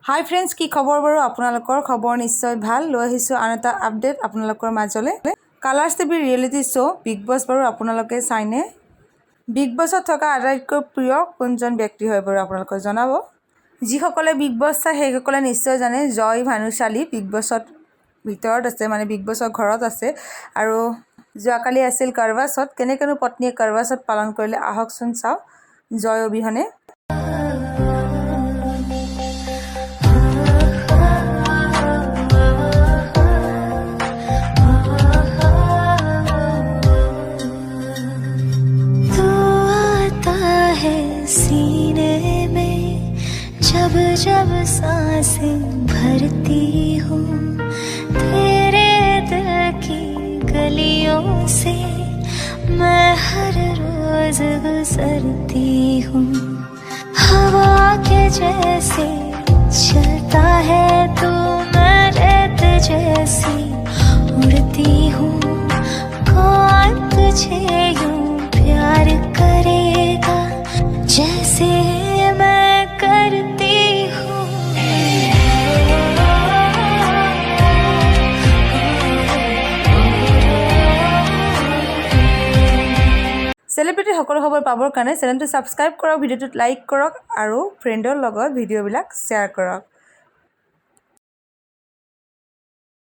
hi friends की खबर बारो आपनालोकर खबर निश्चय ভাল লৈ আহিছো আন এটা আপডেট आपनालोकर মাজলে Colors TV reality show' Bigg Boss বাৰো আপোনালোকে চাইনে বিগ বছত থকা আটাইতকৈ প্ৰিয় কোনজন ব্যক্তি হয় বাৰো আপোনালোকে জনাব যিসকলে বিগ বছ চাই সেইসকলে নিশ্চয় জানে জয় ভানুশালী বিগ বছত ভিতৰত আছে মানে বিগ বছৰ ঘৰত আছে আৰু যোৱাকালি আছিল কাৰৱাছত কেনেকেনো পত্নীয়ে কাৰৱাছত পালন কৰিলে আহকচোন চাও জয় অবিহনে सीने में जब जब सांसें भरती हूँ तेरे दिल की गलियों से मैं हर रोज गुजरती हूँ हवा के जैसे चलता है तू मैं रेत जैसी उड़ती हूँ कौन तुझे यूं प्यार करेगा जैसे मैं करती हूँ सेलिब्रिटी সকলো খবৰ পাবৰ কাৰণে চেনেলটো সাবস্ক্ৰাইব কৰক ভিডিওটো লাইক কৰক আৰু ফ্ৰেণ্ডৰ লগত ভিডিওবিলাক শ্বেয়াৰ কৰক